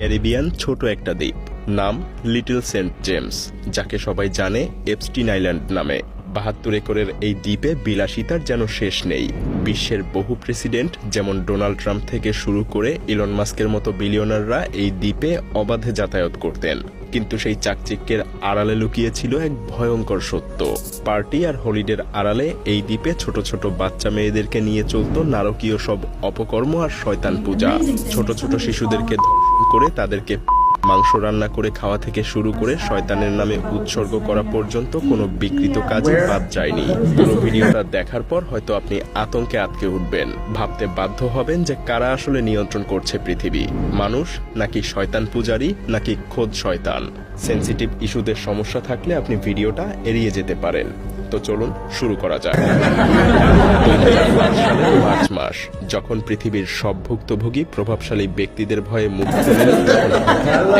Caribbean ছোট একটা দ্বীপ, নাম লিটল সেন্ট জেমস, যাকে সবাই জানে এপস্টিন আইল্যান্ড নামে। ৭২ একরের এই দ্বীপে বিলাসিতার যেন শেষ নেই। বিশ্বের বহু প্রেসিডেন্ট যেমন ডোনাল্ড ট্রাম্প থেকে শুরু করে ইলন মাস্কের মতো বিলিয়নাররা এই দ্বীপে অবাধে যাতায়াত করতেন। কিন্তু সেই চাকচিক্যের আড়ালে লুকিয়ে ছিল এক ভয়ঙ্কর সত্য। পার্টি আর হলিডের আড়ালে এই দ্বীপে ছোট ছোট বাচ্চা মেয়েদেরকে নিয়ে চলত নারকীয় সব অপকর্ম আর শয়তান পূজা। ছোট ছোট শিশুদেরকে ধর্ষণ করে তাদেরকে মাংস রান্না করে খাওয়া থেকে শুরু করে শয়তানের নামে উৎসর্গ করা পর্যন্ত কোনো বিকৃত কাজে বাদ যায়নি। পুরো ভিডিওটা দেখার পর হয়তো আপনি আতঙ্কে আটকে উঠবেন, ভাবতে বাধ্য হবেন যে কারা আসলে নিয়ন্ত্রণ করছে পৃথিবী, মানুষ নাকি শয়তান পূজারী নাকি খোদ শয়তান। সেনসিটিভ ইস্যুদের সমস্যা থাকলে আপনি ভিডিওটা এড়িয়ে যেতে পারেন। তো চলুন শুরু করা যাক। ২০০৫ সালের মার্চ মাস, যখন পৃথিবীর সব ভুক্তভোগী প্রভাবশালী ব্যক্তিদের ভয়ে মুখ খুললেন,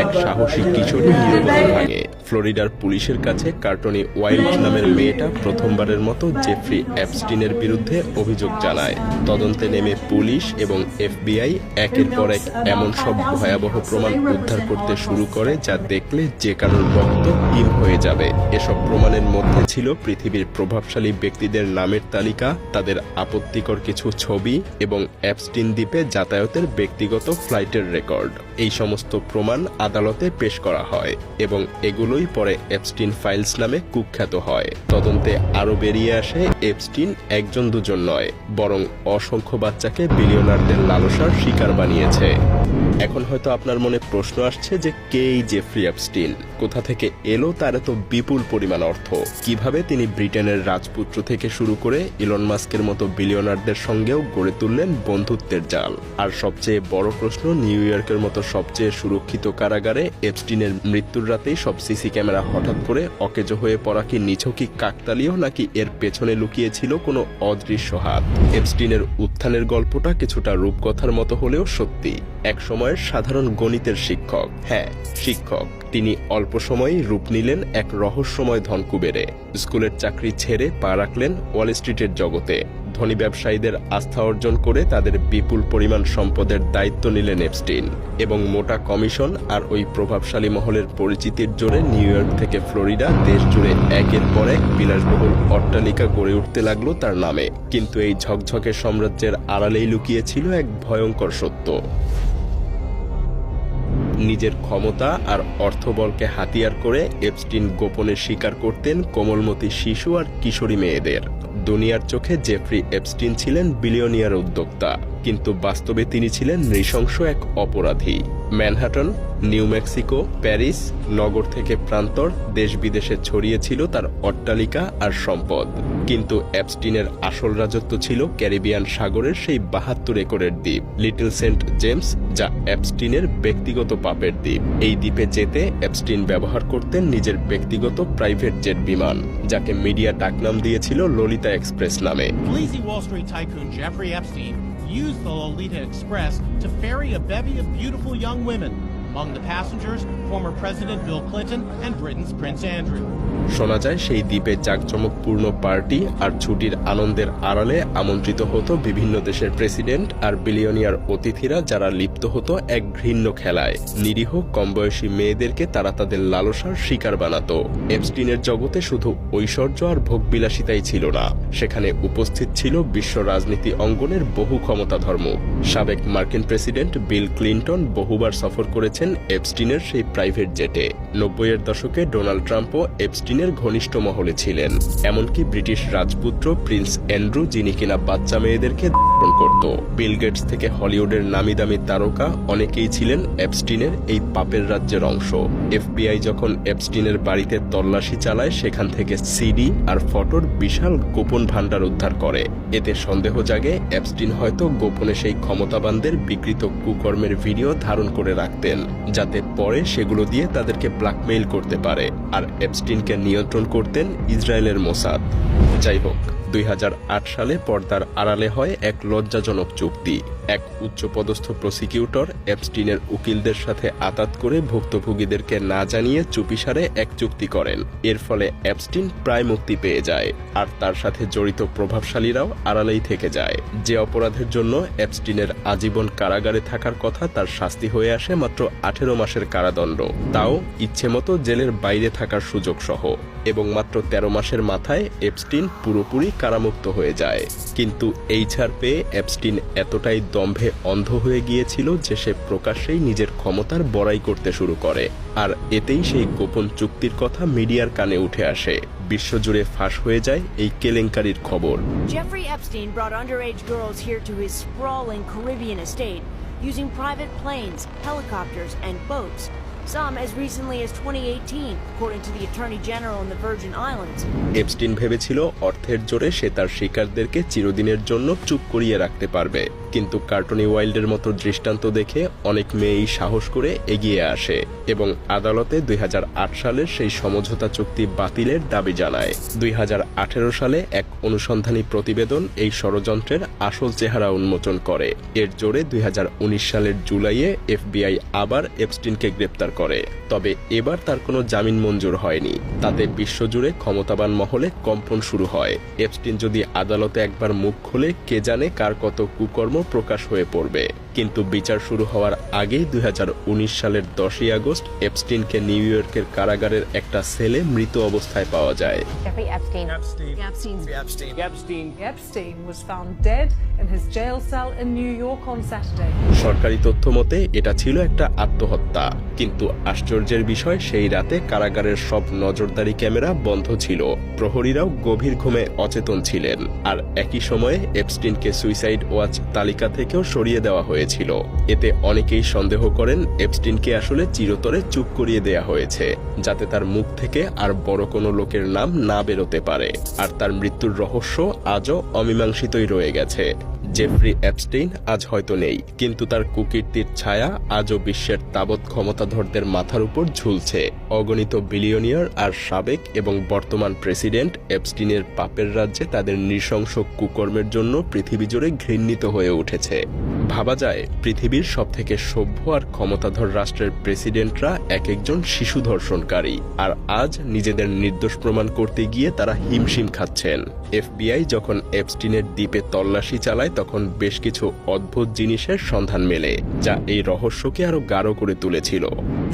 এক সাহসী কিশোরী নীরবতা ভাঙে। ফ্লোরিডার পুলিশের কাছে কার্টনি ওয়াইল্ড নামের মেয়েটা প্রথমবারের মতো জেফ্রি এপস্টিনের বিরুদ্ধে অভিযোগ জানায়। তদন্তে নেমে পুলিশ এবং এফবিআই একের পর এক এমন সব ভয়াবহ প্রমাণ উদ্ধার করতে শুরু করে যা দেখলে যে কারোর রক্ত হিম হয়ে যাবে। এসব প্রমাণের মধ্যে ছিল পৃথিবীর প্রভাবশালী ব্যক্তিদের নামের তালিকা, তাদের আপত্তিকর কিছু ছবি এবং এপস্টিন দ্বীপে যাতায়াতের ব্যক্তিগত ফ্লাইটের রেকর্ড। এই সমস্ত প্রমাণ আদালতে পেশ করা হয় এবং এগুলোই পরে এপস্টিন ফাইলস নামে কুখ্যাত হয়। তদন্তে আরও বেরিয়ে আসে এপস্টিন একজন দুজন নয়, বরং অসংখ্য বাচ্চাকে বিলিয়নারদের লালসার শিকার বানিয়েছে। এখন হয়তো আপনার মনে প্রশ্ন আসছে যে কে এই জেফ্রি এপস্টিন, কোথা থেকে এলো তার এত বিপুল পরিমাণ অর্থ, কিভাবে তিনি ব্রিটেনের রাজপুত্র থেকে শুরু করে ইলন মাস্কের মতো বিলিয়নারদের সঙ্গেও গড়ে তুললেন বন্ধুত্বের জাল। আর সবচেয়ে বড় প্রশ্ন, নিউ ইয়র্কের মতো সবচেয়ে সুরক্ষিত কারাগারে এপস্টিনের মৃত্যুর রাতেই সব সিসি ক্যামেরা হঠাৎ করে অকেজো হয়ে পড়া কি নিছকই কাকতালীয়, নাকি এর পেছনে লুকিয়েছিল কোনো অদৃশ্য হাত? এপস্টিনের উত্থানের গল্পটা কিছুটা রূপকথার মতো হলেও সত্যি। এক সময়ের সাধারণ গণিতের শিক্ষক, হ্যাঁ শিক্ষক, তিনি অল্প সময়েই রূপ নিলেন এক রহস্যময় ধনকুবেরে। স্কুলের চাকরি ছেড়ে পা রাখলেন ওয়াল স্ট্রিটের জগতে। ধনী ব্যবসায়ীদের আস্থা অর্জন করে তাদের বিপুল পরিমাণ সম্পদের দায়িত্ব নিলেন এপস্টিন, এবং মোটা কমিশন আর ওই প্রভাবশালী মহলের পরিচিতির জোরে নিউ ইয়র্ক থেকে ফ্লোরিডা দেশ জুড়ে একের পর এক বিলাসবহুল অট্টালিকা গড়ে উঠতে লাগলো তার নামে। কিন্তু এই ঝকঝকে সাম্রাজ্যের আড়ালেই লুকিয়েছিল এক ভয়ঙ্কর সত্য। নিজের ক্ষমতা আর অর্থবলকে হাতিয়ার করে এপস্টিন গোপনে শিকার করতেন কোমলমতি শিশু আর কিশোরী মেয়েদের। দুনিয়ার চোখে জেফ্রি এপস্টিন ছিলেন বিলিয়নিয়ার উদ্যোক্তা, কিন্তু বাস্তবে তিনি ছিলেন নৃশংস এক অপরাধী। ম্যানহাটন, নিউ মেক্সিকো, প্যারিস নগর থেকে প্রান্তর দেশ বিদেশে ছড়িয়েছিল তার অট্টালিকা আর সম্পদ। কিন্তু এপস্টিনের আসল রাজত্ব ছিল ক্যারিবিয়ান সাগরের সেই ৭২ একরের দ্বীপ লিটল সেন্ট জেমস, যা এপস্টিনের ব্যক্তিগত পাপের দ্বীপ। এই দ্বীপে যেতে এপস্টিন ব্যবহার করতেন নিজের ব্যক্তিগত প্রাইভেট জেট বিমান, যাকে মিডিয়া ডাকনাম দিয়েছিল ললিতা এক্সপ্রেস নামে। Sleazy Wall Street tycoon Jeffrey Epstein used the Lolita Express to ferry a bevy of beautiful young women. Among the passengers, former President Bill Clinton and Britain's Prince Andrew. শোনা যায় সেই দ্বীপে জাঁকজমকপূর্ণ party আর ছুটির আনন্দের আড়ালে আমন্ত্রিত হতো বিভিন্ন দেশের প্রেসিডেন্ট আর বিলিয়নিয়ার অতিথিরা, যারা লিপ্ত হতো এক ঘৃণ্য খেলায়। নিরীহ কমবয়সী মেয়েদেরকে তারা তাদের লালসার শিকার বানাতো। এপস্টিনের জগতে শুধু ঐশ্বর্য আর ভোগবিলাসিতাই ছিল না, সেখানে উপস্থিত ছিল বিশ্ব রাজনীতি অঙ্গনের বহু ক্ষমতাধর মুখ। সাবেক মার্কিন প্রেসিডেন্ট বিল ক্লিন্টন বহুবার সফর করেছেন এপস্টিনের সেই প্রাইভেট জেটে। ৯০-এর দশকে ডোনাল্ড ট্রাম্পও এপস্টিনের ঘনিষ্ঠ মহলে ছিলেন। এমনকি ব্রিটিশ রাজপুত্র প্রিন্স অ্যান্ড্রু, যিনি কিনা বাচ্চা মেয়েদেরকে ধর্ষণ করত। বিল গেটস থেকে হলিউডের নামি দামি তারকা অনেকেই ছিলেন এপস্টিনের এই পাপের রাজ্যের অংশ। এফবিআই যখন এপস্টিনের বাড়িতে তল্লাশি চালায়, সেখান থেকে সিডি আর ফটোর বিশাল গোপন ভাণ্ডার উদ্ধার করে। এতে সন্দেহ জাগে এপস্টিন হয়তো গোপনে সেই ক্ষমতাবানদের বিকৃত কুকর্মের ভিডিও ধারণ করে রাখতেন, যাতে পরে সেগুলো দিয়ে তাদেরকে ব্ল্যাকমেইল করতে পারে। আর এপস্টিনকে নিয়ন্ত্রণ করতেন ইসরায়েলের মোসাদ। যাই হোক, ২০০৮ সালে পর্দার আড়ালে হয় এক লজ্জাজনক চুক্তি। এক উচ্চপদস্থ প্রসিকিউটর এপস্টিনের উকিলদের সাথে আতাত করে ভুক্তভোগীদেরকে না জানিয়ে চুপিসারে এক চুক্তি করেন। এর ফলে এপস্টিন প্রায় মুক্তি পেয়ে যায়, আর তার সাথে জড়িত প্রভাবশালীরাও আড়ালেই থেকে যায়। যে অপরাধের জন্য এপস্টিনের আজীবন কারাগারে থাকার কথা, তার শাস্তি হয়ে আসে মাত্র 18 মাসের কারাদণ্ড, তাও ইচ্ছেমতো জেলের বাইরে থাকার সুযোগ সহ। এবং মাত্র 13 মাসের মাথায় এপস্টিন পুরোপুরি কারামুক্ত হয়ে যায়। কিন্তু এই ছাড় পেয়ে এপস্টিন এতটাই দম্ভে অন্ধ হয়ে গিয়েছিল যে সে প্রকাশ্যেই নিজের ক্ষমতার বড়াই করতে শুরু করে, আর এতেই সেই গোপন চুক্তির কথা মিডিয়ার কানে উঠে আসে। বিশ্বজুড়ে ফাঁস হয়ে যায় এই কেলেঙ্কারির খবর। Jeffrey Epstein brought underage girls here to his sprawling Caribbean estate using private planes, helicopters, and boats. Some as recently as 2018, according to the Attorney General in the Virgin Islands. Epstein ভেবেছিল অর্থের জোরে সে তার শিকারদেরকে চিরদিনের জন্য চুপ করিয়ে রাখতে পারবে, কিন্তু কার্টনি ওয়াইল্ডের মতো দৃষ্টান্ত দেখে অনেক মেয়েই সাহস করে এগিয়ে আসে এবং আদালতে 2008 সালের সেই সমঝোতা চুক্তি বাতিলের দাবি জানায়। 2018 সালে এক অনুসন্ধানী প্রতিবেদন এই ষড়যন্ত্রের আসল চেহারা উন্মোচন করে। এর জোরে 2019 সালের জুলাইয়ে এফবিআই আবার এপস্টিনকে গ্রেপ্তার করে, তবে এবার তার কোনো জামিন মঞ্জুর হয়নি। তাতে বিশ্বজুড়ে ক্ষমতাবান মহলে কম্পন শুরু হয়। এপস্টিন যদি আদালতে একবার মুখ খোলে, কে জানে কার কত কুকর্ম প্রকাশ হয়ে পড়বে। কিন্তু বিচার শুরু হওয়ার আগেই 2019 সালের 10ই আগস্ট এপস্টিনকে নিউ ইয়র্কের কারাগারের একটা সেলে মৃত অবস্থায় পাওয়া যায়। Jeffrey Epstein. Epstein was found dead in his jail cell in New York on Saturday. সরকারি তথ্য মতে এটা ছিল একটা আত্মহত্যা, কিন্তু আশ্চর্যের বিষয় সেই রাতে কারাগারের সব নজরদারি ক্যামেরা বন্ধ ছিল, প্রহরীরাও গভীর ঘুমে অচেতন ছিলেন, আর একই সময়ে এপস্টিনকে সুইসাইড ওয়াচ তালিকা থেকেও সরিয়ে দেওয়া হয়েছিল। এতে অনেকেই সন্দেহ করেন এপস্টিনকে আসলে চিরতরে চুপ করিয়ে দেয়া হয়েছে, যাতে তার মুখ থেকে আর বড় কোনো লোকের নাম না বেরোতে পারে। আর তার মৃত্যুর রহস্য আজও অমীমাংসিতই রয়ে গেছে। জেফ্রি এপস্টিন আজ হয়তো নেই, কিন্তু তার কুকীর্তির ছায়া আজও বিশ্বের তাবৎ ক্ষমতাধরদের মাথার উপর ঝুলছে। অগণিত বিলিয়নিয়ার আর সাবেক এবং বর্তমান প্রেসিডেন্ট এপস্টিনের পাপের রাজ্যে তাদের নৃশংস কুকর্মের জন্য পৃথিবী জুড়ে ঘৃণিত হয়ে উঠেছে। ভাবা যায় পৃথিবীর সবথেকে সভ্য আর ক্ষমতাধর রাষ্ট্রের প্রেসিডেন্টরা এক একজন শিশু ধর্ষণকারী, আর আজ নিজেদের নির্দোষ প্রমাণ করতে গিয়ে তারা হিমশিম খাচ্ছেন। এফবিআই যখন এপস্টিনের দ্বীপে তল্লাশি চালায়, তখন বেশ কিছু অদ্ভুত জিনিসের সন্ধান মেলে, যা এই রহস্যকে আরো গাঢ় করে তুলেছিল।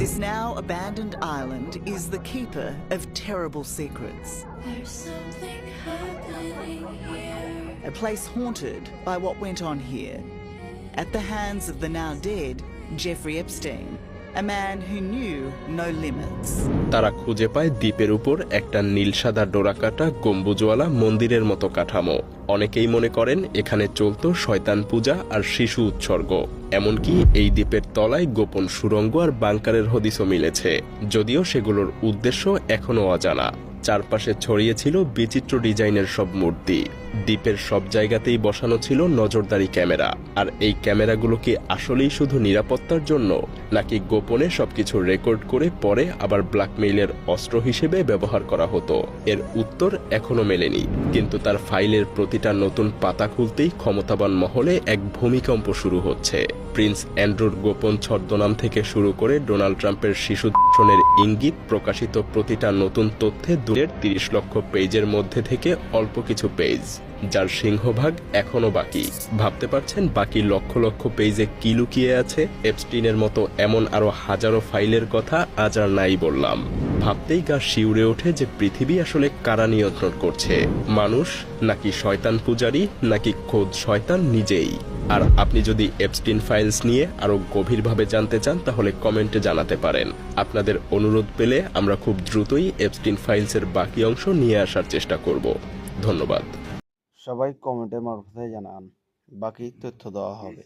This now abandoned island is the keeper of terrible secrets. There's something happening here. A place haunted by what went on here. At the hands of the now dead Jeffrey Epstein, a man who knew no limits. তারা খুঁজে পায় দ্বীপের উপর একটা নীল সাদা ডোরাকাটা গম্বুজওয়ালা মন্দিরের মতো কাঠামো। অনেকেই মনে করেন এখানে চলতো শয়তান পূজা আর শিশু উৎসর্গ। এমনকি এই দ্বীপের তলায় গোপন সুড়ঙ্গ আর বাংকারের হদিসও মিলেছে, যদিও সেগুলোর উদ্দেশ্য এখনো অজানা। চারপাশে ছড়িয়ে ছিল বিচিত্র ডিজাইনের সব মূর্তি। দ্বীপের সব জায়গাতেই বসানো ছিল নজরদারি ক্যামেরা। আর এই ক্যামেরাগুলো কি আসলেই শুধু নিরাপত্তার জন্য, নাকি গোপনে সবকিছু রেকর্ড করে পরে আবার ব্ল্যাকমেইলের অস্ত্র হিসেবে ব্যবহার করা হতো? এর উত্তর এখনো মেলেনি, কিন্তু তার ফাইলের প্রতিটা নতুন পাতা খুলতেই ক্ষমতাবান মহলে এক ভূমিকম্প শুরু হচ্ছে। প্রিন্স অ্যান্ড্রুর গোপন ছদ্মনাম থেকে শুরু করে ডোনাল্ড ট্রাম্পের শিশু ধর্ষণের ইঙ্গিত প্রকাশিত প্রতিটা নতুন তথ্যে 30 লক্ষ পেজের মধ্যে থেকে অল্প কিছু পেজ, যার সিংহভাগ এখনো বাকি। ভাবতে পারছেন বাকি লক্ষ লক্ষ পেজে কি লুকিয়ে আছে? এপস্টিনের মতো এমন আরো হাজারো ফাইলের কথা আজ আর নাই বললাম। ভাবতেই গা শিউরে ওঠে যে পৃথিবী আসলে কারা নিয়ন্ত্রণ করছে, মানুষ নাকি শয়তান পূজারী, নাকি খোদ শয়তান নিজেই? আর আপনি যদি এপস্টিন ফাইলস নিয়ে আরো গভীরভাবে জানতে চান, তাহলে কমেন্টে জানাতে পারেন। আপনাদের অনুরোধ পেলে আমরা খুব দ্রুতই এপস্টিন ফাইলসের বাকি অংশ নিয়ে আসার চেষ্টা করব। ধন্যবাদ। সবাই কমেন্টের মারফতে জানান, বাকি তথ্য দেওয়া হবে।